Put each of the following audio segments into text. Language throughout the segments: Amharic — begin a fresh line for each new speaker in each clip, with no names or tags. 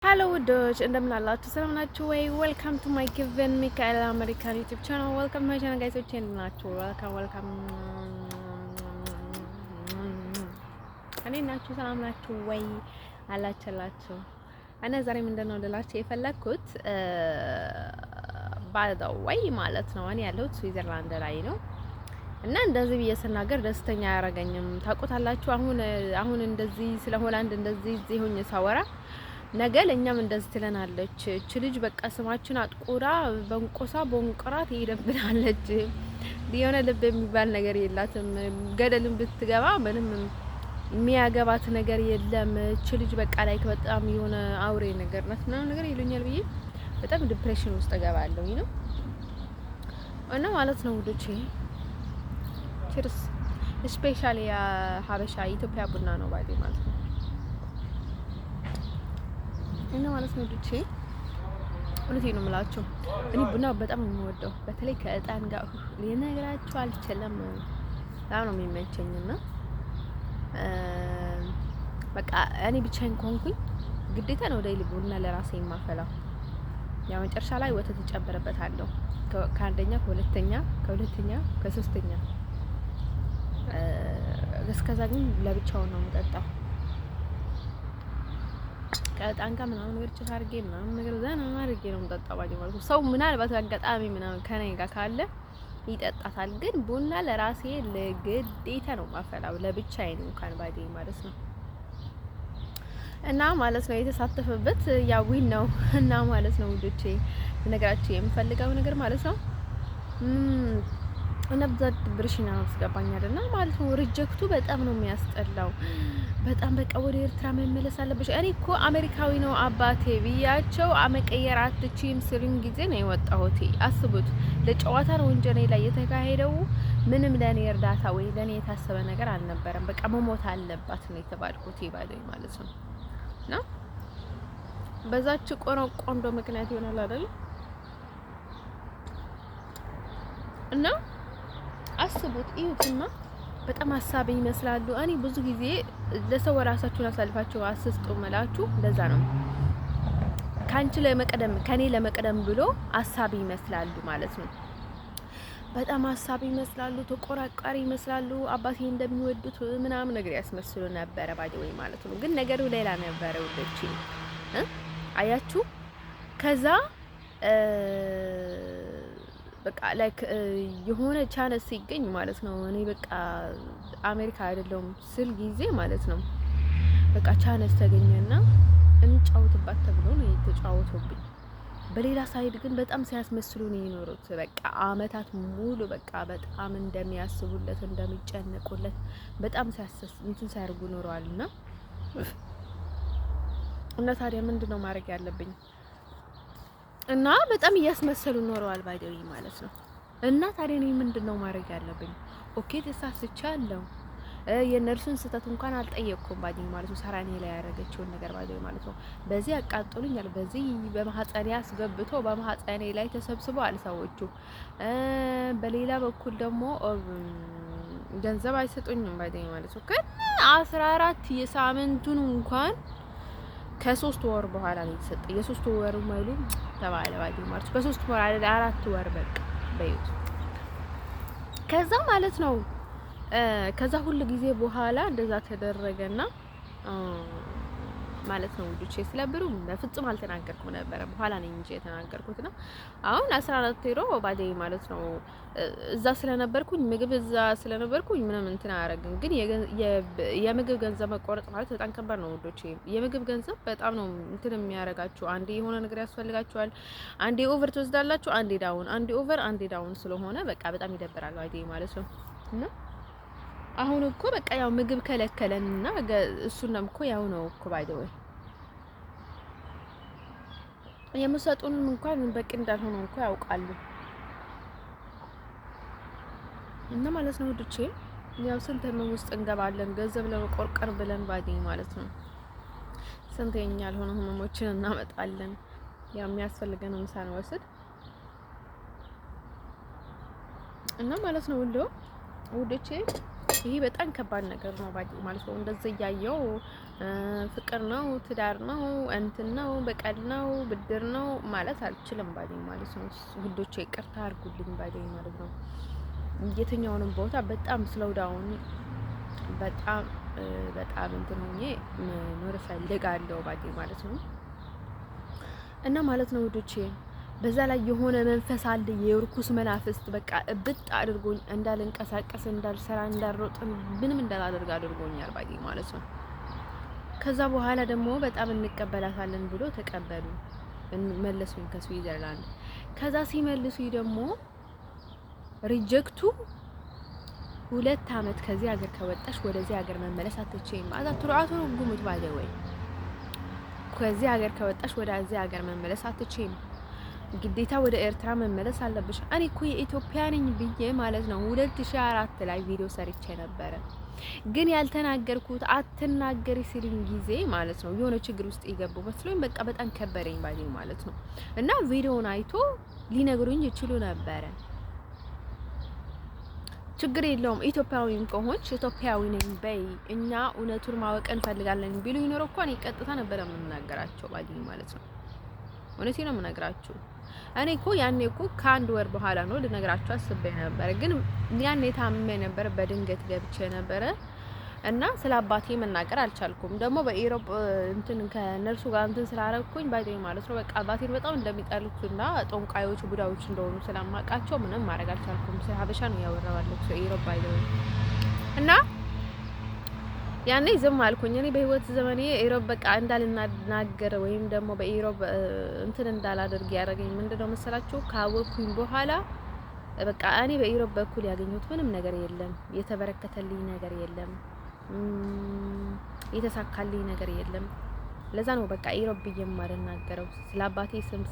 Hello ውዶች እንደምን አላችሁ? ሰላም ናችሁ ወይ? ዌልካም ቱ ማይ ጊቨን ሚካኤል አሜሪካን ዩቲዩብ ቻናል ዌልካም ማይ ቻናል ጋይሶች እንደምን ናችሁ? ዌልካም እኔ ናችሁ ሰላም ናችሁ ወይ አላችኋላችሁ? እና ዛሬ ምንድነው ልላችሁ የፈለኩት ባይዘው ወይ ማለት ነው እኔ ያለሁት ስዊዘርላንድ ላይ ነው እና እንደዚህ ብዬ ስናገር ደስተኛ አያረገኝም። ታውቁታላችሁ አሁን እንደዚህ ስለ ሆላንድ እንደዚህ እዚህ ሆኜ ሳወራ ነገ ለኛም እንደዚህ ትለናለች። እቺ ልጅ በቃ ስማችን አጥቁራ በንቆሳ ቦንቆራ ትሄድብናለች። የሆነ ልብ የሚባል ነገር የላትም። ገደልን ብትገባ ምንም የሚያገባት ነገር የለም። እቺ ልጅ በቃ ላይ በጣም የሆነ አውሬ ነገር ናት ምናምን ነገር ይሉኛል ብዬ በጣም ዲፕሬሽን ውስጥ እገባለሁ ነው እና ማለት ነው ውዶቼ። ቺርስ ስፔሻሊ ሀበሻ ኢትዮጵያ ቡና ነው ባይ ማለት ነው እና ማለት ነው ዱቼ እውነቴን ነው የምላችሁ። እኔ ቡና በጣም ነው የምወደው፣ በተለይ ከእጣን ጋር ልነግራችሁ አልችልም። በጣም ነው የሚመቸኝና በቃ እኔ ብቻዬን ከሆንኩኝ ግዴታ ነው ዴይሊ ቡና ለራሴ የማፈላው። ያው መጨረሻ ላይ ወተት እጨምርበታለሁ ከአንደኛ ከሁለተኛ ከሶስተኛ እስከዛ ግን ለብቻው ነው የምጠጣው። ከእጣን ጋር ምናምን ነገር ጭስ አድርጌ ምናምን ነገር ዘና አድርጌ ነው የምጠጣው ማለት ነው። ሰው ምናልባት አጋጣሚ ምናምን ከኔ ጋር ካለ ይጠጣታል፣ ግን ቡና ለራሴ ለግዴታ ነው ማፈላው፣ ለብቻዬ ነው እንኳን ባይዴ ማለት ነው። እና ማለት ነው የተሳተፈበት ያዊን ነው እና ማለት ነው ውዶቼ ነገራችሁ የምፈልገው ነገር ማለት ነው እና በዛት ብርሽና አስገባኛልና ማለት ነው። ሪጀክቱ በጣም ነው የሚያስጠላው። በጣም በቃ ወደ ኤርትራ መመለስ አለብሽ። እኔ እኮ አሜሪካዊ ነው አባቴ ብያቸው አመቀየር አትችይም ስሉኝ ጊዜ ነው የወጣሁት። አስቡት፣ ለጨዋታ ነው እንጂ እኔ ላይ የተካሄደው ምንም ለኔ እርዳታ ወይ ለኔ የታሰበ ነገር አልነበረም። በቃ መሞት አለባት ነው የተባልኩት ይባለኝ ማለት ነው። እና በዛች ቆንጆ ምክንያት ይሆናል አይደል? እና አስቡት እዩትና በጣም ሀሳብ ይመስላሉ። እኔ ብዙ ጊዜ ለሰው ራሳችሁን አሳልፋችሁ አስስጡ መላችሁ ለዛ ነው። ካንቺ ለመቀደም ከኔ ለመቀደም ብሎ ሀሳብ ይመስላሉ ማለት ነው። በጣም ሀሳብ ይመስላሉ፣ ተቆራቋሪ ይመስላሉ። አባቴ እንደሚወዱት ምናምን ነገር ያስመስሉ ነበረ ባይወይ ማለት ነው። ግን ነገሩ ሌላ ነበረ ወደቺ አያችሁ። ከዛ በቃ ላይክ የሆነ ቻንስ ሲገኝ ማለት ነው እኔ በቃ አሜሪካ አይደለም ስል ጊዜ ማለት ነው በቃ ቻንስ ተገኘና እንጫወትባት ተብሎ ነው የተጫወቱብኝ። በሌላ ሳይድ ግን በጣም ሲያስመስሉ ነው የኖሩት። በቃ አመታት ሙሉ በቃ በጣም እንደሚያስቡለት እንደሚጨነቁለት በጣም እንትን ሲያርጉ ኖረዋልና እና ታዲያ ምንድነው ማድረግ ያለብኝ? እና በጣም እያስመሰሉ ኖረዋል ባይደዊ ማለት ነው። እና ታዲያ እኔ ምንድነው ማድረግ ያለብኝ? ኦኬ ተሳስቻለሁ። የነርሱን ስህተት እንኳን አልጠየቅኩም ባይደዊ ማለት ነው። ሰራኔ ላይ ያደረገችውን ነገር ባይደዊ ማለት ነው። በዚህ አቃጥሉኛል፣ በዚህ በማህፀኔ አስገብቶ በማህፀኔ ላይ ተሰብስበዋል ሰዎቹ። በሌላ በኩል ደግሞ ገንዘብ አይሰጡኝም ባይደዊ ማለት ነው። ግን 14 የሳምንቱን እንኳን ከ3 ወር በኋላ ነው የተሰጠኝ። የ3 ወር ሙሉ ተባለ ባይደዊ ማለት ነው። ከ3 ወር አይደል 4 ወር በቃ በዩት። ከዛ ማለት ነው ከዛ ሁሉ ጊዜ በኋላ እንደዛ ተደረገና ማለት ነው ውዶቼ። ስለብሩ በፍጹም አልተናገርኩም ነበር፣ በኋላ ነኝ እንጂ የተናገርኩትና አሁን 14 ዩሮ ባይደዊ ማለት ነው። እዛ ስለነበርኩኝ ምግብ እዛ ስለነበርኩኝ ምንም እንትን አያረግም። ግን የምግብ ገንዘብ መቆረጥ ማለት በጣም ከባድ ነው ውዶቼ። የምግብ ገንዘብ በጣም ነው እንትን የሚያረጋችሁ። አንዴ የሆነ ነገር ያስፈልጋችኋል፣ አንዴ ኦቨር ትወስዳላችሁ፣ አንዴ ዳውን፣ አንዴ ኦቨር፣ አንዴ ዳውን ስለሆነ በቃ በጣም ይደብራል ባይደዊ ማለት ነው። እና አሁን እኮ በቃ ያው ምግብ ከለከለንና እሱንም እኮ ያው ነው እኮ ባይደዊ የምሰጡን እንኳን በቂ እንዳልሆነ እኮ ያውቃሉ። እና ማለት ነው ውዶቼ ያው ስንት ህመም ውስጥ እንገባለን ገንዘብ ለመቆርቀር ብለን ባይደዊ ማለት ነው። ስንት የኛ ያልሆነ ህመሞችን እናመጣለን ያው የሚያስፈልገንን ሳንወስድ እና ማለት ነው ውዶቼ ይሄ በጣም ከባድ ነገር ነው ማለት ነው። እንደዚህ እያየው ፍቅር ነው ትዳር ነው እንትን ነው በቀል ነው ብድር ነው ማለት አልችልም ማለት ነው። ውዶቼ ይቅርታ አድርጉልኝ ማለት ነው። የትኛውንም ቦታ በጣም ስለው ዳውን በጣም እንትን ሆኜ መኖር እፈልጋለሁ ማለት ነው። እና ማለት ነው ውዶቼ በዛ ላይ የሆነ መንፈስ አለ የርኩስ መናፍስት በቃ እብጥ አድርጎኝ እንዳልንቀሳቀስ እንዳልሰራ እንዳልሮጥ ምንም እንዳላደርግ አድርጎኛል ማለት ነው። ከዛ በኋላ ደግሞ በጣም እንቀበላታለን ብሎ ተቀበሉ መለሱኝ ከስዊዘርላንድ። ከዛ ሲመልሱኝ ደግሞ ሪጀክቱ 2 አመት ከዚህ ሀገር ከወጣሽ ወደዚህ ሀገር መመለስ አትችይም። አዛትሩአቱ ጉሙት ባይደወይ ከዚህ ሀገር ከወጣሽ ወደዚህ ሀገር መመለስ አትችይም። ግዴታ ወደ ኤርትራ መመለስ አለብሽ። እኔ እኮ የኢትዮጵያ ነኝ ብዬ ማለት ነው 2004 ላይ ቪዲዮ ሰርቼ ነበረ። ግን ያልተናገርኩት አትናገሪ ሲልኝ ጊዜ ማለት ነው የሆነ ችግር ውስጥ የገቡ መስሎኝ በቃ በጣም ከበረኝ ማለት ነው። እና ቪዲዮውን አይቶ ሊነግሩኝ ይችሉ ነበረ። ችግር የለውም ኢትዮጵያዊም ከሆንሽ ኢትዮጵያዊ ነኝ በይ፣ እኛ እውነቱን ማወቅ እንፈልጋለን ቢሉ ይኖር እኮ እኔ ቀጥታ ነበር የምናገራቸው ማለት ነው። እውነቴ ነው የምነግራችሁ። እኔ እኮ ያኔ እኮ ከአንድ ወር በኋላ ነው ልነግራችሁ አስቤ ነበር። ግን ያኔ ታምሜ ነበር፣ በድንገት ገብቼ ነበረ እና ስለ አባቴ መናገር አልቻልኩም። ደግሞ በኢሮፕ እንትን ከነርሱ ጋር እንትን ስላረኩኝ ባይደኝ ማለት ነው። በቃ አባቴን በጣም እንደሚጠሉትና ጦንቃዮች ቡዳዎች እንደሆኑ ስለማውቃቸው ምንም ማድረግ አልቻልኩም። ስለ ሀበሻ ነው ያወራዋለሁ ኢሮፕ ባይደኝ እና ያኔ ዝም አልኩኝ። እኔ በህይወት ዘመኔ ኢሮፕ በቃ እንዳልናገር ወይም ደግሞ በኢሮፕ እንትን እንዳላደርግ ያደረገኝ ምንድነው መሰላችሁ? ካወኩኝ በኋላ በቃ እኔ በኢሮፕ በኩል ያገኘሁት ምንም ነገር የለም፣ የተበረከተልኝ ነገር የለም፣ የተሳካልኝ ነገር የለም። ለዛ ነው በቃ ኢሮፕ ብዬ የማልናገረው። ስለ አባቴ ስም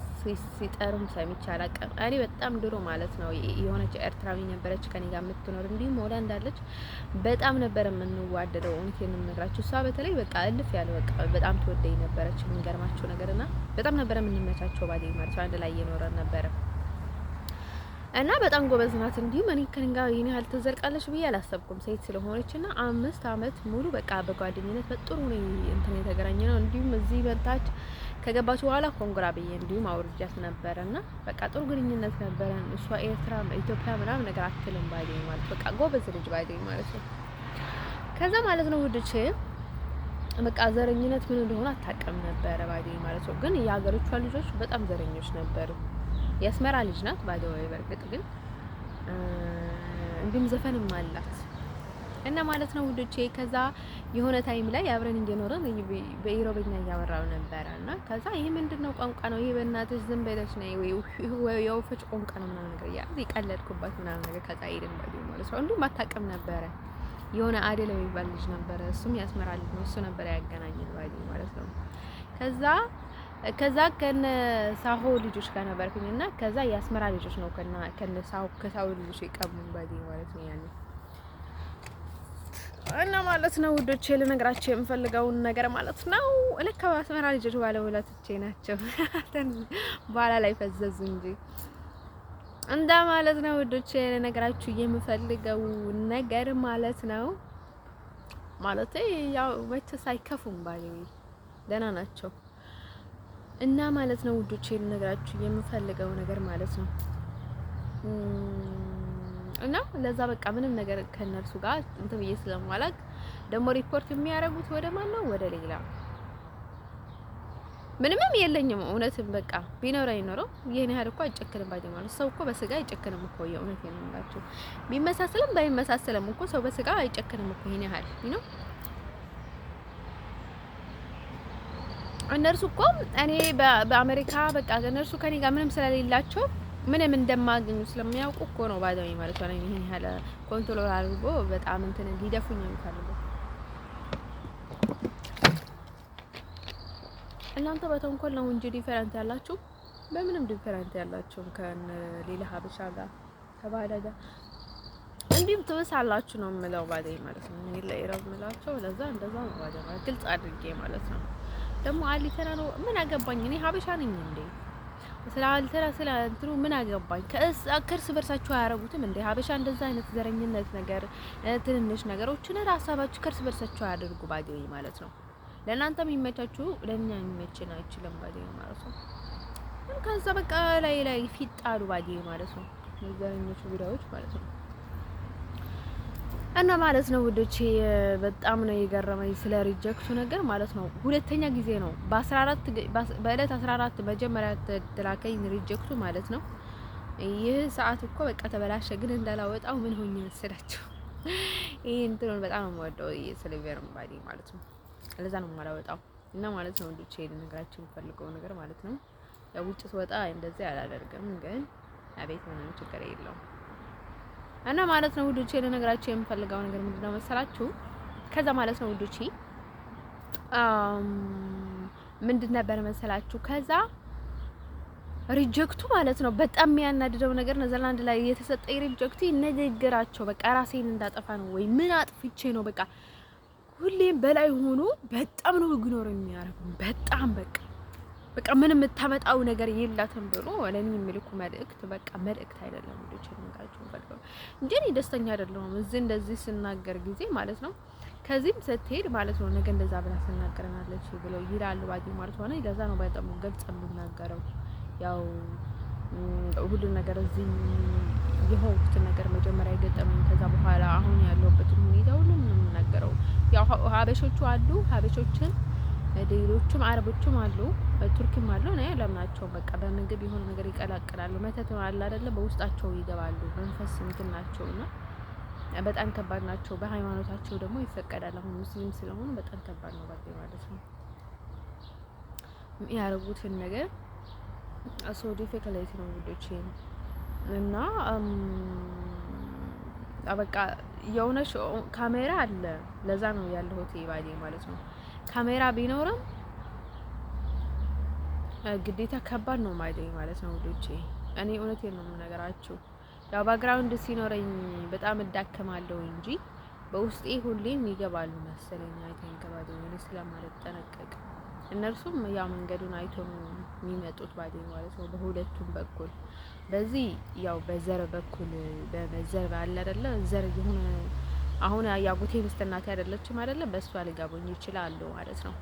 ሲጠሩም ሰምቼ አላውቅም። እኔ በጣም ድሮ ማለት ነው የሆነች ኤርትራዊ ነበረች ከኔ ጋር የምትኖር እንዲሁም ወላ እንዳለች በጣም ነበር የምንዋደደው። እውነቴን ነው የምነግራችሁ። እሷ በተለይ በቃ እልፍ ያለ በቃ በጣም ትወደኝ ነበረች። የሚገርማቸው ነገርና በጣም ነበር የምንመቻቸው ባዴ ማለት ነው። አንድ ላይ እየኖረን ነበረ እና በጣም ጎበዝ ናት። እንዲሁም እኔ ከኔ ጋር ይሄን ያህል ትዘልቃለች ብዬ አላሰብኩም። ሴት ስለሆነችና 5 አመት ሙሉ በቃ በጓደኝነት በጥሩ ነው እንትን የተገናኘ ነው። እንዲሁም እዚህ በታች ከገባች በኋላ ኮንግራ ብዬ እንዲሁም አውርጃት ነበርና በቃ ጥሩ ግንኙነት ነበረን። እሷ ኤርትራ ኢትዮጵያ ምናምን ነገር አትልም ባይዴ ማለት በቃ ጎበዝ ልጅ ባይዴ ማለት ነው። ከዛ ማለት ነው ውድቼ በቃ ዘረኝነት ምን እንደሆነ አታውቅም ነበረ ባይዴ ማለት ነው። ግን የሀገሮቿ ልጆች በጣም ዘረኞች ነበሩ። የአስመራ ልጅ ናት ባይደወይ በርግጥ ግን እንዲሁም ዘፈንም አላት እና ማለት ነው ውዶቼ። ከዛ የሆነ ታይም ላይ አብረን እየኖረን በኢሮብኛ እያወራው ነበረ እና ከዛ ይሄ ምንድነው ቋንቋ ነው ይሄ በእናትሽ ዝም በለሽ ነው ወይ የወፈጭ ቋንቋ ነው ምናምን ነገር ይቀለድኩባት ምናምን ነገር ከዛ ሄደን ባይደወይ ማለት ነው። እንዲሁም አታውቅም ነበረ። የሆነ አደለ የሚባል ልጅ ነበረ፣ እሱም ያስመራ ልጅ ነው። እሱ ነበር ያገናኘን ባይደወይ ማለት ነው። ከዛ ከነ ሳሆ ልጆች ጋር ነበርኩኝ እና ከዛ የአስመራ ልጆች ነው ከነ ሳሆ ልጆች የቀሙን ባይደወይ ማለት ነው ያኔ እና ማለት ነው ውዶቼ ልነግራቸው የምፈልገውን ነገር ማለት ነው። ለካ አስመራ ልጆች ባለውለቶቼ ናቸው። በኋላ ላይ ፈዘዙ እንጂ እንዳ ማለት ነው ውዶቼ ልነግራችሁ የምፈልገው ነገር ማለት ነው። ማለት ያው መቼስ አይከፉም ባይደወይ ደህና ናቸው። እና ማለት ነው ውዶቼ ልነግራችሁ የምፈልገው ነገር ማለት ነው። እና ለዛ በቃ ምንም ነገር ከነርሱ ጋር እንትን ብዬ ስለማላቅ ደግሞ ሪፖርት የሚያደርጉት ወደ ማን ነው? ወደ ሌላ ምንም የለኝም። እውነትም በቃ ቢኖረኝ ኖሮ ይሄን ያህል እኮ አይጨክንም ባይደወይ ማለት ሰው እኮ በስጋ አይጨክንም እኮ የእውነት ነው የምላችሁ። ቢመሳሰልም ባይመሳሰልም እኮ ሰው በስጋ አይጨክንም እኮ ይሄን ያህል ነው። እነርሱ እኮ እኔ በአሜሪካ በቃ እነርሱ ከኔ ጋር ምንም ስለሌላቸው ምንም እንደማገኙ ስለሚያውቁ እኮ ነው ባይደወይ ማለት ነው። ይሄን ያህል ኮንትሮል አድርጎ በጣም እንትን ሊደፉኝ የሚፈልጉ እናንተ በተንኮል ነው እንጂ ዲፈረንት ያላችሁ በምንም ዲፈረንት ያላችሁ ከሌላ ሀበሻ ጋር ከባዳ ጋር እንዲሁም ትበሳላችሁ ነው የምለው ባይደወይ ማለት ነው። እኔ ለኢሮብ የምላቸው ለዛ እንደዛ ነው ባይደወይ ግልጽ አድርጌ ማለት ነው። ደግሞ አሊተና ነው ምን አገባኝ እኔ ሀበሻ ነኝ እንዴ? ስለ እንትኑ ምን አገባኝ? ከእርስ በርሳችሁ አያረጉትም እንዴ? ሀበሻ እንደዛ አይነት ዘረኝነት ነገር ትንንሽ ነገሮችን ራሳባችሁ ከእርስ በርሳችሁ አያደርጉ ባዲዮ ማለት ነው። ለእናንተ የሚመቻችሁ ለእኛ የሚመችን አይችልም ባዲዮ ማለት ነው። ከዛ በቃ ላይ ፊጣሉ ባዲዮ ማለት ነው። ዘረኞቹ ቪዲዮዎች ማለት ነው። እና ማለት ነው ውዶቼ በጣም ነው የገረመኝ ስለ ሪጀክቱ ነገር ማለት ነው። ሁለተኛ ጊዜ ነው በእለት 14 መጀመሪያ ተላከኝ ሪጀክቱ ማለት ነው። ይህ ሰዓት እኮ በቃ ተበላሸ። ግን እንዳላወጣው ምን ሆኜ መሰላችሁ? ይሄ እንትኑን በጣም ነው የምወደው የሲልቨር ባዲ ማለት ነው። ለዛ ነው የማላወጣው። እና ማለት ነው ውዶቼ ልነግራችሁ የምፈልገው ነገር ማለት ነው ያው ውጭ ስወጣ እንደዚህ አላደርግም፣ ግን አቤት ምንም ችግር የለውም። እና ማለት ነው ውዶቼ ልነግራችሁ የምፈልገው ነገር ምንድነው መሰላችሁ? ከዛ ማለት ነው ውዶቼ ምንድን ነበር መሰላችሁ? ከዛ ሪጀክቱ ማለት ነው በጣም የሚያናድደው ነገር ኔዘርላንድ ላይ የተሰጠኝ ሪጀክቱ ንግግራቸው በቃ ራሴን እንዳጠፋ ነው ወይ ምን አጥፍቼ ነው በቃ ሁሌም በላይ ሆኖ በጣም ነው ኢግኖር የሚያደርጉ በጣም በቃ ምን የምታመጣው ነገር የላትም ብሎ ለኔ የሚልኩ መልእክት በቃ መልእክት አይደለም ልጅ እንጋችሁ ፈልገው እንጂ እኔ ደስተኛ አይደለሁም እዚህ እንደዚህ ስናገር ጊዜ ማለት ነው። ከዚህም ስትሄድ ማለት ነው ነገ እንደዛ ብላ ስናገረናለች ብለው ይላሉ ባዲ ማለት ሆነ ይገዛ ነው በጣም ገልጽ የምናገረው ያው ሁሉ ነገር እዚህ የሆንኩት ነገር መጀመሪያ የገጠመኝ ከዛ በኋላ አሁን ያለሁበት ሁኔታ ሁሉ ነው የምናገረው። ያው ሀበሾቹ አሉ ሀበሾችን ሌሎችም አረቦችም አሉ ቱርክም አሉ ነው ያለናቸው በቃ በምግብ የሆነ ነገር ይቀላቅላሉ መተት ነው አለ አይደለ በውስጣቸው ይገባሉ መንፈስ እንትን ናቸውና በጣም ከባድ ናቸው። በሃይማኖታቸው ደግሞ ይፈቀዳል። አሁን ሙስሊም ስለሆኑ በጣም ከባድ ነው ማለት ነው ያረጉትን ነገር አሶ ዲፊካልቲ ነው ውዶቼ። እና በቃ የሆነ ካሜራ አለ ለዛ ነው ያለሁት ባዲ ማለት ነው። ካሜራ ቢኖርም ግዴታ ከባድ ነው ማለት ነው ውዶቼ። እኔ እውነቴን ነው የምነግራችሁ። ያው ባክግራውንድ ሲኖረኝ በጣም እዳከማለሁ እንጂ በውስጤ ሁሌም ይገባሉ መሰለኝ አይተን ከባድ ነው ስለማልጠነቀቅ እነርሱም ያ መንገዱን አይቶ ነው የሚመጡት ባዲ ማለት ነው። በሁለቱም በኩል በዚህ ያው በዘር በኩል በመዘር አለ አይደለ ዘር የሆነ አሁን ያጉቴ ሚስት እናቴ አይደለችም አይደለ በእሷ ሊጋቡኝ ይችላሉ ማለት ነው።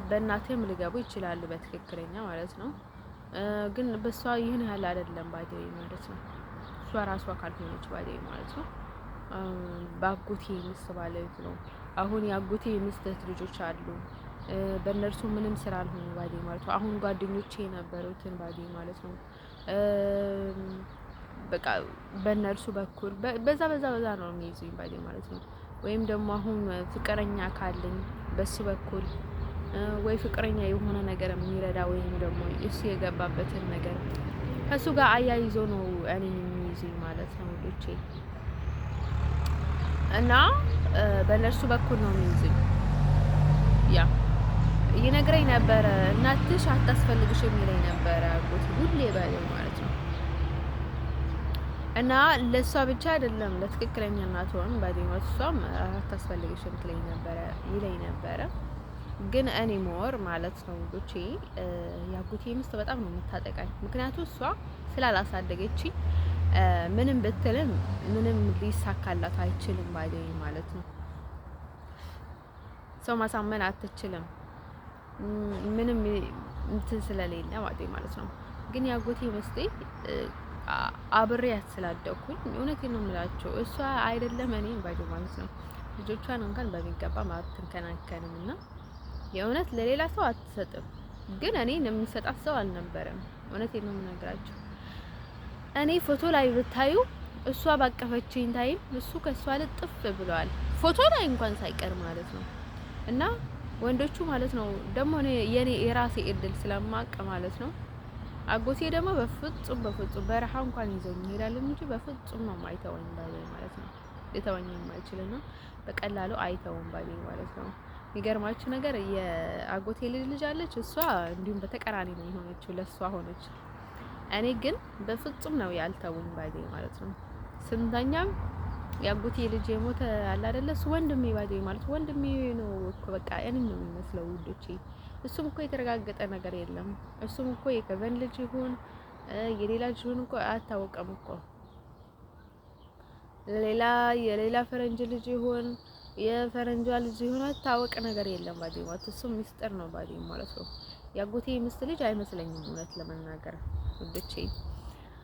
በእናቴም ሊጋቡ ይችላሉ በትክክለኛ ማለት ነው። ግን በሷ ይህን ያህል አይደለም ባዲ ማለት ነው። እሷ ራሷ ካልሆነች ባዲ ማለት ነው። ባጉቴ ሚስት ማለት ነው። አሁን ያጉቴ ሚስት ልጆች አሉ በእነርሱ ምንም ስራ አልሆነ ባዲ ማለት ነው። አሁን ጓደኞቼ የነበሩትን ባዲ ማለት ነው በቃ በእነርሱ በኩል በዛ ነው የሚይዙኝ ባዲ ማለት ነው። ወይም ደግሞ አሁን ፍቅረኛ ካለኝ በሱ በኩል ወይ ፍቅረኛ የሆነ ነገር የሚረዳ ወይም ደግሞ እሱ የገባበትን ነገር ከሱ ጋር አያይዞ ነው እኔ የሚይዙኝ ማለት ነው ልጆቼ። እና በእነርሱ በኩል ነው የሚይዙኝ ያ ይነግረኝ ነበረ እናትሽ አታስፈልግሽም ይለኝ ነበረ አጎቴ ሁሌ ባለው ማለት ነው። እና ለሷ ብቻ አይደለም ለትክክለኛ እናት ሆን ባዲሞት እሷም አታስፈልግሽም ትለኝ ነበረ ይለኝ ነበረ። ግን እኔ ሞር ማለት ነው ልጆቼ ያጎቴ ሚስት በጣም ነው የምታጠቃኝ። ምክንያቱም እሷ ስላላሳደገችኝ ምንም ብትልም ምንም ሊሳካላት አይችልም ባዲ ማለት ነው። ሰው ማሳመን አትችልም ምንም እንትን ስለሌለ ማለት ነው። ግን ያጎቴ ሚስቴ አብሬያት ስላደኩኝ እውነቴን ነው የምላቸው እሷ አይደለም እኔ ባዲ ማለት ነው ልጆቿን እንኳን በሚገባ ማትንከናከንም እና የእውነት ለሌላ ሰው አትሰጥም። ግን እኔን የሚሰጣት ሰው አልነበረም። እውነቴን ነው የምነግራችሁ። እኔ ፎቶ ላይ ብታዩ እሷ ባቀፈችኝ ታይም እሱ ከሷ ልጥፍ ብለዋል ፎቶ ላይ እንኳን ሳይቀር ማለት ነው። እና ወንዶቹ ማለት ነው ደግሞ የኔ የራሴ እድል ስለማቀ ማለት ነው አጎቴ ደግሞ በፍጹም በረሃ እንኳን ይዘውኝ ይሄዳል እንጂ በፍጹም ነው ማይተወኝ ባይ ማለት ነው። ሊተወኝ የማይችልና በቀላሉ አይተውም ባይ ማለት ነው። የሚገርማችሁ ነገር የአጎቴ ልጅ አለች እሷ እንዲሁም በተቀራኒ ነው የሆነችው ለሷ ሆነች። እኔ ግን በፍጹም ነው ያልተውኝ ባይ ማለት ነው። ስንተኛም ያጎቴ ልጅ የሞተ አለ አይደለ እሱ ወንድሜ ባይ ማለት ወንድሜ ነው እኮ በቃ እኔ ነው የሚመስለው ውዶቼ። እሱም እኮ የተረጋገጠ ነገር የለም። እሱም እኮ የከቨን ልጅ ይሁን የሌላ ልጅ ይሁን እኮ አታወቀም እኮ የሌላ ፈረንጅ ልጅ ይሁን የፈረንጇ ልጅ ይሁን አታወቅ ነገር የለም። ባዲ ማለት እሱም ሚስጥር ነው። ባዲ ማለት ነው ያጎቴ ሚስት ልጅ አይመስለኝም እውነት ለመናገር ውዶቼ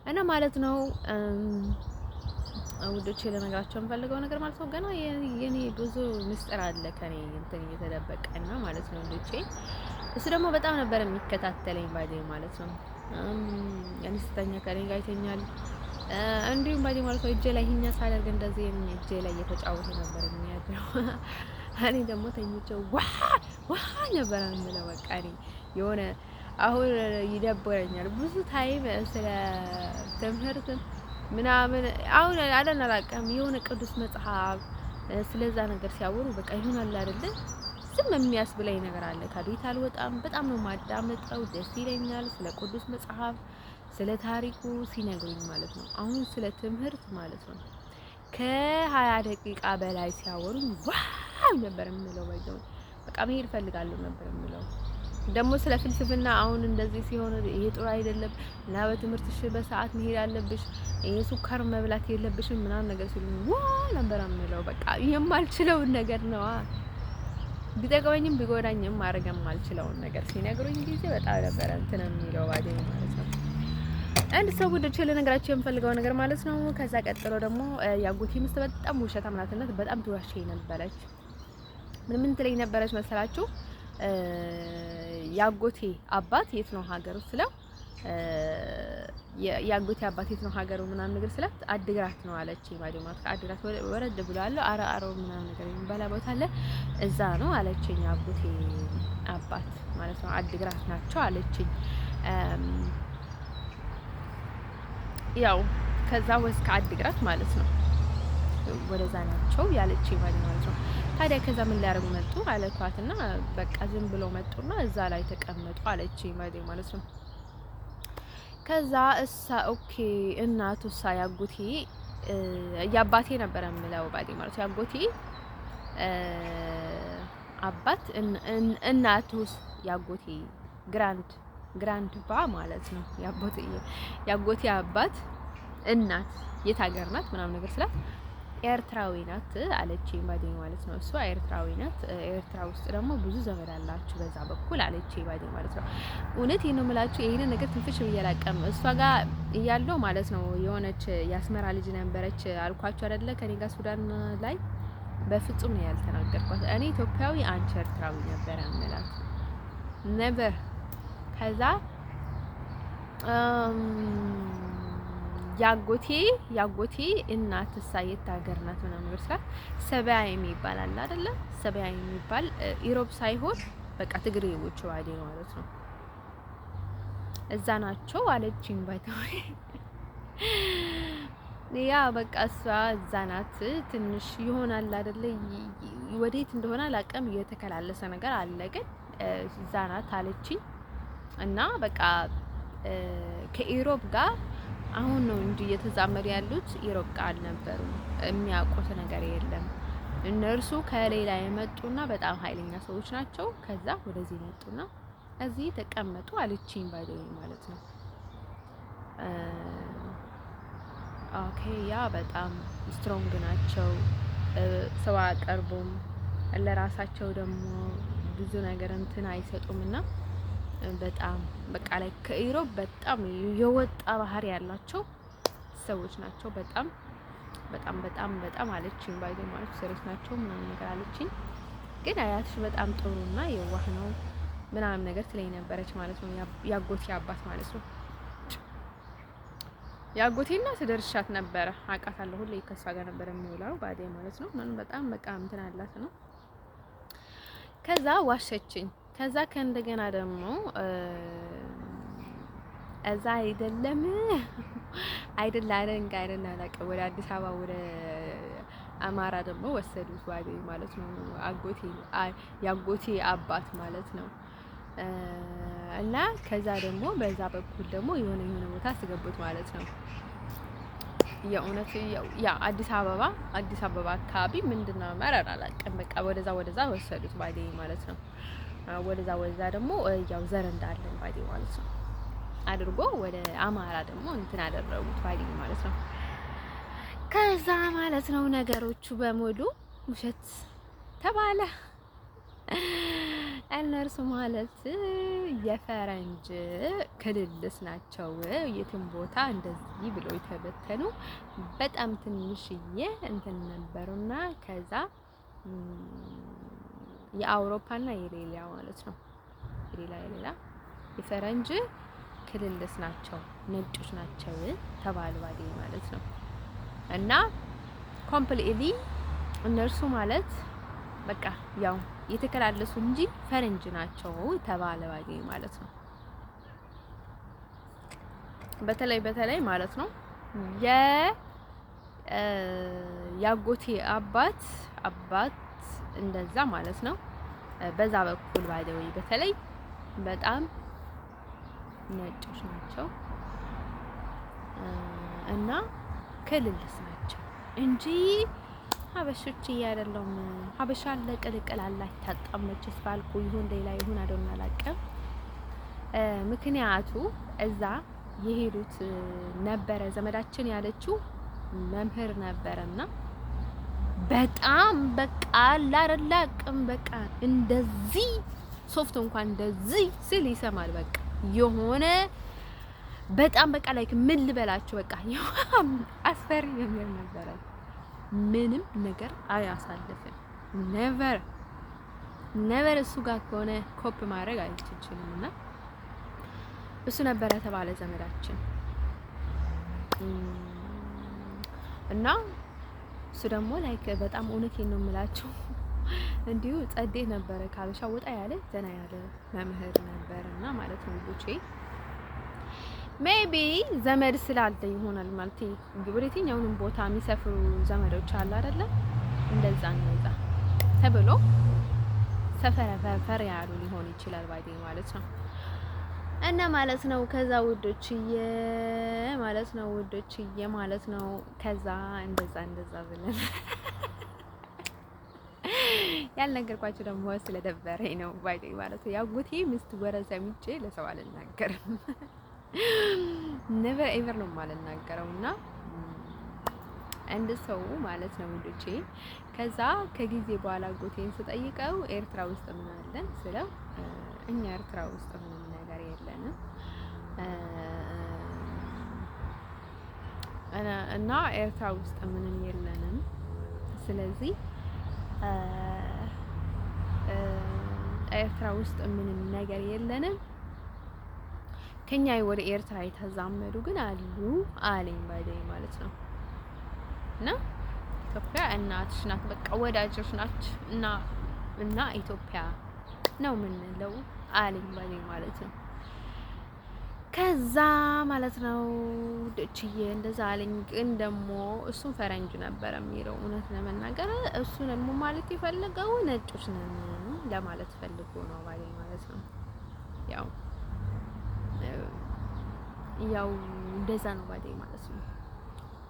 እና ማለት ነው ውዶቼ ለነገራቸው የምፈልገው ነገር ማለት ነው ገና የኔ ብዙ ሚስጥር አለ ከኔ እንትን እየተደበቀና ማለት ነው ውዶቼ። እሱ ደግሞ በጣም ነበር የሚከታተለኝ ባዲ ማለት ነው። ያኔ ስተኛ ከኔ ጋር ይተኛል። እንዲሁም ባዲ ማለት ነው እጄ ላይ ይሄኛ ሳደርግ እንደዚህ እጄ ላይ እየተጫወተ ነበር የሚያድረው። እኔ ደግሞ ተኝቼው ዋ ነበር የምለው። በቃ እኔ የሆነ አሁን ይደብረኛል ብዙ ታይም ስለ ትምህርት ምናምን አሁን አላውቅም የሆነ ቅዱስ መጽሐፍ ስለዛ ነገር ሲያወሩ በቃ ይሆናል አይደል ዝም የሚያስብለኝ ነገር አለ። ከቤት አልወጣም። በጣም ነው ማዳመጠው፣ ደስ ይለኛል። ስለ ቅዱስ መጽሐፍ ስለ ታሪኩ ሲነግሩኝ ማለት ነው። አሁን ስለ ትምህርት ማለት ነው ከ20 ደቂቃ በላይ ሲያወሩኝ ዋው ነበር የምለው። በቃ መሄድ ፈልጋለሁ ነበር የምለው። ደግሞ ስለ ፍልስፍና አሁን እንደዚህ ሲሆን ይሄ ጥሩ አይደለም እና በትምህርትሽ በሰዓት መሄድ አለብሽ፣ ይሄ ሱካር መብላት የለብሽም ምናምን ነገር ሲሉኝ ዋው ነበር የምለው። በቃ የማልችለውን ነገር ነው ቢጠቅመኝም ቢጎዳኝም ማድረግ የማልችለውን ነገር ሲነግሩኝ ጊዜ በጣም ነበር እንትን የሚለው ባዴ ማለት ነው። አንድ ሰው ጉዶች ለነገራቸው የምፈልገው ነገር ማለት ነው። ከዛ ቀጥሎ ደግሞ ያጎቴ ሚስት በጣም ውሸታም ናትነት በጣም ትዋሸኝ ነበረች። ምን ትለኝ ነበረች መሰላችሁ? ያጎቴ አባት የት ነው ሀገሩ ስለው ያጎቴ አባት የት ነው ሀገሩ ምናምን ነገር ስላት አድግራት ነው አለችኝ። ማለት ከአድግራት ወረድ ብሏል አሮ ምናምን ነገር የሚባል ቦታ አለ እዛ ነው አለችኝ። ያጎቴ አባት ማለት ነው አድግራት ናቸው አለችኝ። ያው ከዛ ወስከ አድግራት ማለት ነው ወደዛ ናቸው ያለችኝ ማለት ነው። ታዲያ ከዛ ምን ሊያደርጉ መጡ አለኳትና በቃ ዝም ብለው መጡና እዛ ላይ ተቀመጡ አለችኝ ማለት ነው። ከዛ እሳ ኦኬ እናቱሳ ያጎቴ ያባቴ ነበር የምለው ባዲ ማለት ያጎቴ አባት እናቱስ ያጎቴ ግራንድ ባ ማለት ነው። ያጎቴ አባት እናት የት ሀገር ናት ምናምን ነገር ስላት ኤርትራዊ ናት አለችኝ ባዲ ማለት ነው። እሷ ኤርትራዊ ናት። ኤርትራ ውስጥ ደግሞ ብዙ ዘመድ አላችሁ በዛ በኩል አለችኝ ባዲ ማለት ነው። እውነት ይሄን ነው የምላችሁ። ይሄንን ነገር ትንፍሽ ብያላቀም እሷ ጋር እያለሁ ማለት ነው የሆነች የአስመራ ልጅ ነበረች አልኳችሁ አይደለ ከኔ ጋር ሱዳን ላይ በፍጹም ነው ያልተናገርኳት። እኔ ኢትዮጵያዊ አንቺ ኤርትራዊ ነበር አመላት ነበር። ከዛ ያጎቴ እናት ሳይት ሀገር ናት ምናምን ነገር ስላት ሰበያ የሚባል አለ አይደለ? ሰበያ የሚባል ኢሮብ ሳይሆን በቃ ትግሬዎች ዋዴ ማለት ነው እዛ ናቸው አለችኝ። ባይታው ያ በቃ እሷ እዛ ናት። ትንሽ ይሆናል አይደለ? ወዴት እንደሆነ አላውቅም የተከላለሰ ነገር አለ ግን እዛ ናት አለችኝ። እና በቃ ከኢሮብ ጋር አሁን ነው እንጂ እየተዛመዱ ያሉት ኢሮብ ጋር አልነበሩም። የሚያውቁት ነገር የለም። እነርሱ ከሌላ የመጡና በጣም ኃይለኛ ሰዎች ናቸው። ከዛ ወደዚህ መጡና እዚህ ተቀመጡ አለችኝ ባይደው ማለት ነው። ኦኬ ያ በጣም ስትሮንግ ናቸው። ሰው አቀርቡም ለራሳቸው ደግሞ ብዙ ነገር እንትን አይሰጡምና በጣም በቃ ላይ ከኢሮብ በጣም የወጣ ባህሪ ያላቸው ሰዎች ናቸው። በጣም አለችኝ ባይደው ማለት ሰሪስ ናቸው ምናምን ነገር አለችኝ። ግን አያትሽ በጣም ጥሩና የዋህ ነው ምናምን ነገር ትለኝ ነበረች ማለት ነው። ያጎቴ አባት ማለት ነው። ያጎቴና ስደርሻት ነበረ አውቃታለሁ። ሁሌ ከሷ ጋር ነበር የሚውለው ባዴ ማለት ነው። ምንም በጣም በቃ እንትን አላት ነው። ከዛ ዋሸችኝ። ከዛ ከእንደገና ደግሞ እዛ አይደለም አላውቅም ወደ አዲስ አበባ ወደ አማራ ደግሞ ወሰዱት ባዴ ማለት ነው። ያጎቴ አባት ማለት ነው። እና ከዛ ደግሞ በዛ በኩል ደግሞ የሆነ ቦታ አስገቡት ማለት ነው። የእውነት ያ አዲስ አበባ አካባቢ ምንድነው መረር አላውቅም። በቃ ወደዛ ወሰዱት ባዴ ማለት ነው። ወደዛ ደግሞ ያው ዘር እንዳለን ባዲ ማለት ነው አድርጎ ወደ አማራ ደግሞ እንትን አደረጉት ባዲ ማለት ነው። ከዛ ማለት ነው ነገሮቹ በሙሉ ውሸት ተባለ። እነርሱ ማለት የፈረንጅ ክልልስ ናቸው። የትም ቦታ እንደዚህ ብሎ የተበተኑ በጣም ትንሽዬ እንትን ነበሩና ከዛ የአውሮፓና የሌላ ማለት ነው የሌላ የፈረንጅ ክልልስ ናቸው ነጮች ናቸው ተባሉ ባዲ ማለት ነው። እና ኮምፕሊትሊ እነርሱ ማለት በቃ ያው የተከላለሱ እንጂ ፈረንጅ ናቸው ተባለ ባዲ ማለት ነው። በተለይ ማለት ነው ያጎቴ አባት እንደዛ ማለት ነው። በዛ በኩል ባይደው በተለይ በጣም ነጮች ናቸው እና ክልልስ ናቸው እንጂ ሀበሾች አይደለም። ሀበሻ ለቅልቅል አላህ ታጣመችስ ባልኩ ይሁን ሌላ ይሁን አደውና አላቀም። ምክንያቱ እዛ የሄዱት ነበረ ዘመዳችን ያለችው መምህር ነበረና በጣም በቃ አላረላቅም በቃ እንደዚህ ሶፍት እንኳን እንደዚህ ሲል ይሰማል። በቃ የሆነ በጣም በቃ ላይክ ምን ልበላችሁ በቃ አስፈሪ የሚል ነበረ። ምንም ነገር አያሳልፍም። ኔቨር እሱ ጋር ከሆነ ኮፕ ማድረግ አይችልም። እና እሱ ነበረ ተባለ ዘመዳችን እና እሱ ደግሞ ላይክ በጣም እውነቴን ነው የምላችሁ እንዲሁ ጸዴ ነበረ። ካበሻ ወጣ ያለ ዘና ያለ መምህር ነበርና ማለት ነው ልጆቼ ሜቢ ዘመድ ስላለ ይሆናል ማለት ወደየትኛውንም ቦታ የሚሰፍሩ ዘመዶች አሉ አይደለ? እንደዛ ተብሎ ሰፈር ያሉ ሊሆን ይችላል ባይዴ ማለት ነው። እና ማለት ነው ከዛ ውዶችዬ ማለት ነው ከዛ እንደዛ ብለን ያልነገርኳችሁ ደግሞ ስለደበረኝ ነው ባይዴ ማለት ነው። ያጎቴ ሚስት ወረ ሰምቼ ለሰው አልናገርም። ኔቨር ኤቨር ነው የማልናገረውና አንድ ሰው ማለት ነው ውዶቼ። ከዛ ከጊዜ በኋላ ጎቴን ስጠይቀው ኤርትራ ውስጥ ምን አለን ስለው እኛ ኤርትራ ውስጥ ምንም ነገር የለንም እና ኤርትራ ውስጥ ምንም የለንም። ስለዚህ ኤርትራ ውስጥ ምንም ነገር የለንም። ከኛ ወደ ኤርትራ የተዛመዱ ግን አሉ አለኝ ባይደኝ ማለት ነው። እና ኢትዮጵያ እናትሽ ናት በቃ ወዳጅሽ ናት እና ኢትዮጵያ ነው የምንለው አለኝ ባይደኝ ማለት ነው። ከዛ ማለት ነው ደችዬ እንደዛ አለኝ። ግን ደግሞ እሱን ፈረንጅ ነበር የሚለው እውነት ለመናገር እሱ ደግሞ ማለት የፈለገው ነጮች ነን ለማለት ፈልጎ ነው ባይደኝ ማለት ነው። ያው እንደዛ ነው ባይደኝ ማለት ነው።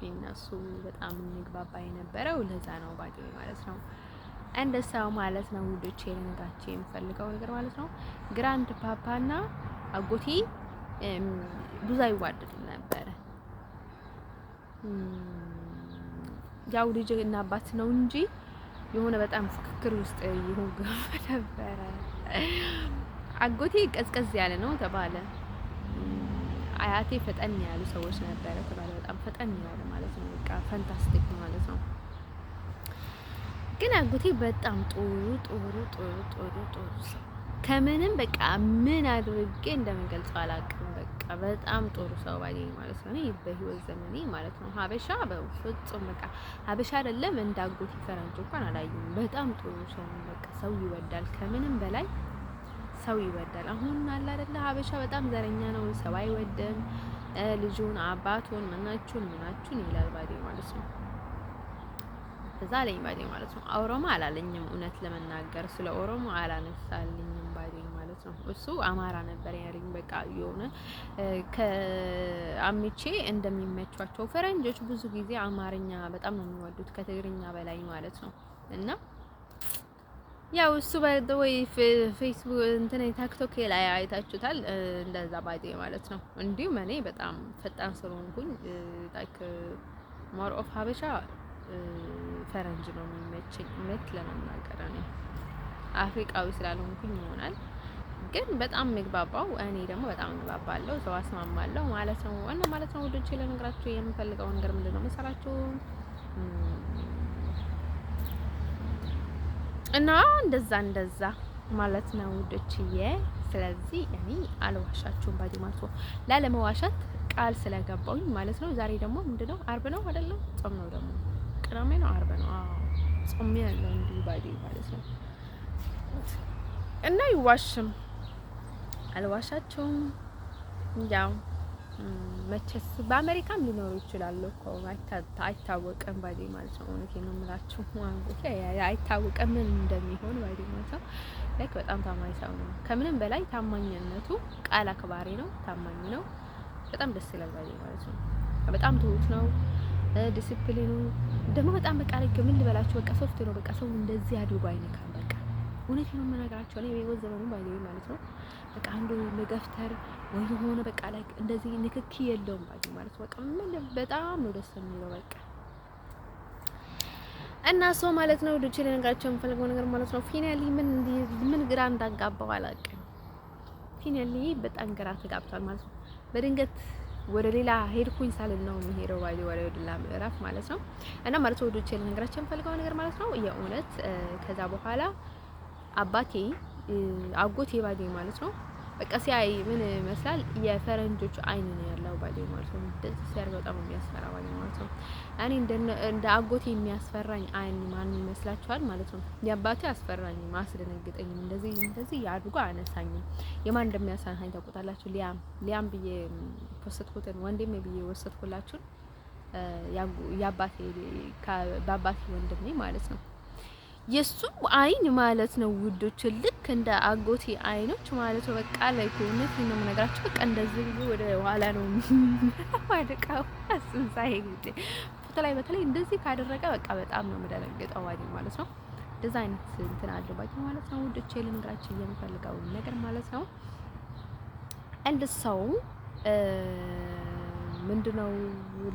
እነሱ በጣም እንግባባ የነበረው ለዛ ነው ባይደኝ ማለት ነው። እንደሳው ማለት ነው ውዶቼ ልነግራችሁ የምፈልገው ነገር ማለት ነው ግራንድ ፓፓና አጎቴ ብዙ አይዋደዱም ነበረ። ያው ልጅ እና አባት ነው እንጂ የሆነ በጣም ፍክክር ውስጥ ይሁን ነበረ። አጎቴ ቀዝቀዝ ያለ ነው ተባለ። አያቴ ፈጠን ያሉ ሰዎች ነበረ ተባለ። በጣም ፈጠን ያለ ማለት ነው በቃ ፋንታስቲክ ማለት ነው። ግን አጎቴ በጣም ጥሩ ሰው ከምንም በቃ ምን አድርጌ እንደምገልጸው አላውቅም። በቃ በጣም ጥሩ ሰው ባይደኝ ማለት ነው። እኔ በህይወት ዘመኔ ማለት ነው ሀበሻ በፍጹም በቃ ሀበሻ አይደለም እንዳጎቴ ፈረንጅ እንኳን አላየሁም። በጣም ጥሩ ሰው በቃ ሰው ይወዳል፣ ከምንም በላይ ሰው ይወዳል። አሁን አለ አይደለ ሀበሻ በጣም ዘረኛ ነው፣ ሰው አይወድም። ልጁን አባቱን ምናችሁን ይላል ባይደኝ ማለት ነው። እዛ አለኝ ባይደኝ ማለት ነው። ኦሮሞ አላለኝም እውነት ለመናገር ስለ ኦሮሞ አላነሳልኝም ባይደኝ ማለት ነው። እሱ አማራ ነበር ያለኝ። በቃ የሆነ ከአሚቼ እንደሚመቿቸው ፈረንጆች ብዙ ጊዜ አማርኛ በጣም ነው የሚወዱት ከትግርኛ በላይ ማለት ነው። እና ያው እሱ ወይ ፌስቡክ እንትን ቲክቶክ ላይ አይታችሁታል። እንደዛ ባዴ ማለት ነው። እንዲሁም እኔ በጣም ፈጣን ስለሆንኩኝ ላይክ ሞር ኦፍ ሀበሻ ፈረንጅ ነው የሚመቸኝ እውነት ለመናገር እኔ አፍሪካዊ ስላልሆንኩኝ ይሆናል። ግን በጣም ምግባባው እኔ ደግሞ በጣም ምግባባለሁ፣ ሰው አስማማለሁ ማለት ነው። እና ማለት ነው ወዶቼ ለነገራችሁ የምፈልገው ነገር ምንድነው መሰላችሁ? እና እንደዛ ማለት ነው ውዶችዬ። ስለዚህ እኔ አልዋሻችሁም ባዲ ማለት ነው። ላለመዋሻት ቃል ስለገባውኝ ማለት ነው። ዛሬ ደግሞ ምንድነው አርብ ነው አይደለም? ጾም ነው ደግሞ ቅዳሜ ነው አርብ ነው። አዎ ጾም ያለው እንዲሁ ባዲ ማለት ነው። እና ይዋሽም አልዋሻችሁም ያው መቼስ በአሜሪካም ሊኖሩ ይችላሉ እኮ አይታወቅም ባዲ ማለት ነው። እውነቴን ነው የምላችሁ አይታወቅም ምን እንደሚሆን ባዲ ማለት ነው። ላይክ በጣም ታማኝ ሰው ነው። ከምንም በላይ ታማኝነቱ ቃል አክባሪ ነው፣ ታማኝ ነው። በጣም ደስ ይላል ባዲ ማለት ነው። በጣም ትሁት ነው። ዲሲፕሊኑ ደግሞ በጣም በቃ ላይ ምን ልበላችሁ በቃ ሶፍት ነው። በቃ ሰው እንደዚህ አድርጎ አይነካም። በቃ እውነቴን ነው የምነግራቸው እኔ በህይወት ዘመኑ ባዲ ማለት ነው። በቃ አንዱ መገፍተር ወይ የሆነ በቃ ላይ እንደዚህ ንክኪ የለውም ባዲ ማለት በቃ ምን በጣም ነው ደስ የሚለው በቃ እና ሰው ማለት ነው ልጅ ለነገራቸው የምፈልገው ነገር ማለት ነው። ፊናሊ ምን ግራ እንዳጋባው አላውቅም። ፊናሊ በጣም ግራ ተጋብቷል ማለት ነው። በድንገት ወደ ሌላ ሄድኩኝ ሳልል ነው የሚሄደው ባዲ ወደ ሌላ ምዕራፍ ማለት ነው። እና ማለት ነው ልጅ ለነገራቸው የምፈልገው ነገር ማለት ነው የእውነት ከዛ በኋላ አጎቴ ባዲ ማለት ነው በቃ ሲያይ ምን ይመስላል የፈረንጆች አይን ነው ያለው ባዲ ማለት ነው። እንደዚህ ሲያር በጣም የሚያስፈራ ባዲ ማለት ነው። እኔ እንደ አጎቴ የሚያስፈራኝ አይን ማን ይመስላችኋል ማለት ነው? የአባቴ አስፈራኝም አስደነግጠኝም እንደዚህ አድርጎ አነሳኝም። የማን እንደሚያሳኝ ታውቁታላችሁ? ሊያም ብዬ ወሰድኩትን ወንድሜ ብዬ ወሰድኩላችሁ በአባቴ ወንድሜ ማለት ነው። የሱ አይን ማለት ነው ውዶች ልክ እንደ አጎቴ አይኖች ማለት ነው። በቃ ላይ ኮነት ነው የምነግራችሁ። በቃ እንደዚህ ብሎ ወደ ኋላ ነው ማደቃው አስንሳይ እንግዲህ ፎቶ ላይ በተለይ እንደዚህ ካደረገ በቃ በጣም ነው የምደነግጠው ማለት ነው። እንደዛ አይነት እንትን አለባችሁ ማለት ነው ውዶች። ልንገራችሁ የምፈልገው ነገር ማለት ነው እንደ ሰው ምንድነው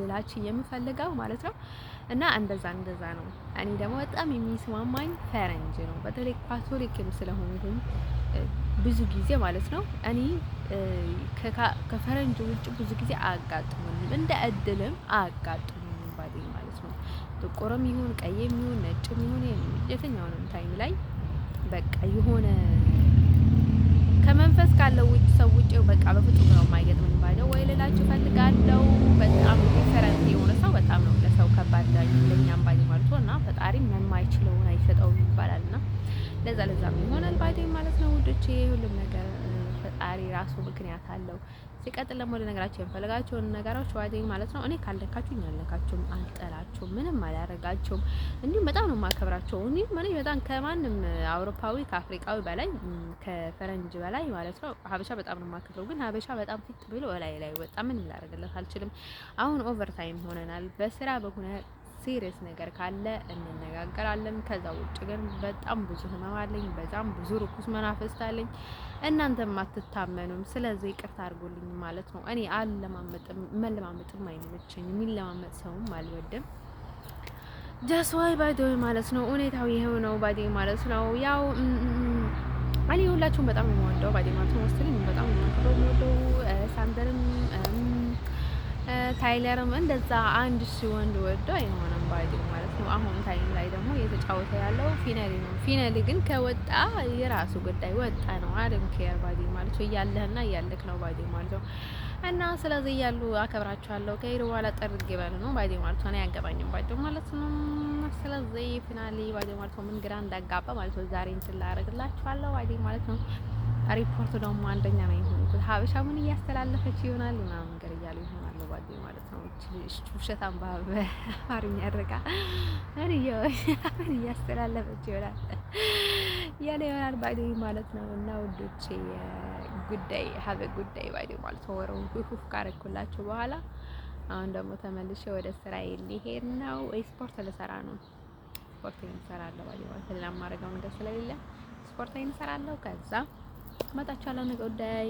ልላችሁ የምፈልገው ማለት ነው። እና እንደዛ ነው። እኔ ደግሞ በጣም የሚስማማኝ ፈረንጅ ነው። በተለይ ካቶሊክም ስለሆንኩኝ ብዙ ጊዜ ማለት ነው እኔ ከፈረንጅ ውጭ ብዙ ጊዜ አያጋጥሙኝም፣ እንደ እድልም አያጋጥሙኝም ባዲ ማለት ነው። ጥቁርም ይሁን ቀይም ይሁን ነጭም ይሁን የትኛውንም ታይም ላይ በቃ የሆነ ከመንፈስ ካለው ውጭ ሰው ውጭ በቃ በፍጹም ነው የማይገጥመኝ ባለው ወይ ልላችሁ ፈልጋለሁ። በጣም ዲፈረንት የሆነ ሰው በጣም ነው ለሰው ከባድ ለኛም ባይ ማለት ነው። እና ፈጣሪም የማይችለውን አይሰጠውም ይባላልና ለዛም ይሆናል ባይ ማለት ነው ውዶቼ። ሁሉም ነገር ፈጣሪ ራሱ ምክንያት አለው። ሲቀጥል ደግሞ ለነገራችሁ የምፈልጋቸውን ነገሮች ዋዴኝ ማለት ነው። እኔ ካልነካችሁኝ አልነካችሁም፣ አልጠላችሁም፣ ምንም አላደርጋችሁም። እንዲሁም በጣም ነው የማከብራቸው። እኔ በጣም ከማንም አውሮፓዊ ከአፍሪካዊ በላይ ከፈረንጅ በላይ ማለት ነው ሀበሻ በጣም ነው የማከብረው። ግን ሀበሻ በጣም ፊት ብሎ ላይ ወጣ ምንም ላደርግለት አልችልም። አሁን ኦቨር ታይም ሆነናል። በስራ በሆነ ሲሪየስ ነገር ካለ እንነጋገራለን። ከዛ ውጭ ግን በጣም ብዙ ህመም አለኝ፣ በጣም ብዙ ርኩስ መናፍስት አለኝ። እናንተም አትታመኑም። ስለዚህ ይቅርታ አድርጎልኝ ማለት ነው። እኔ መለማመጥም አይመቸኝም፣ የሚለማመጥ ሰውም አልወድም። ጀስዋይ ባይዶይ ማለት ነው። ሁኔታው ይሄው ነው ባዲ ማለት ነው። ያው እኔ ሁላችሁም በጣም ነው የምወደው ባዲ ማለት ነው። ወስልኝ በጣም ነው የምወደው ሳንደርም ታይለርም እንደዛ አንድ ወንድ ወዶ አይሆንም ባዲ ማለት ነው። አሁን ታይም ላይ ደግሞ እየተጫወተ ያለው ፊናሊ ነው። ፊናሊ ግን ከወጣ የራሱ ጉዳይ ወጣ ነው። አለም ኬር ባዲ ማለት ነው። እያለህና እያለክ ነው ባዲ ማለት ነው። እና ስለዚህ እያሉ አከብራቸዋለሁ። ከሄዱ በኋላ ጠርግ ይበሉ ነው ባዲ ማለት ነው። አያገባኝም ባዲ ማለት ነው። ስለዚህ ፊናሊ ባዲ ማለት ነው። ምን ግራ እንዳጋባ ማለት ነው። ዛሬ እንትን ላደርግላችኋለሁ ባዲ ማለት ነው። ሪፖርት ደግሞ አንደኛ ነው የሆንኩት። ሀበሻ ምን እያስተላለፈች ይሆናል ምናምን ነገር እያሉ ይሆናል ባዲ ማለት ነው። ውሸት አንባብ አማርኛ አድርጋ ምን እያስተላለፈች ይሆናል ያለ ይሆናል ባዲ ማለት ነው። እና ውዶቼ ጉዳይ ባዲ ማለት ነው። ወረው ሁፍ ካረኩላችሁ በኋላ አሁን ደግሞ ተመልሼ ወደ ስራዬ ሊሄድ ነው። ስፖርት ልሰራ ነው። ስፖርቴን እሰራለሁ። ሌላ የማደርገው ነገር ስለሌለ ስፖርቴን እሰራለሁ። ከዛ እመጣችኋለሁ ነገ ጉዳይ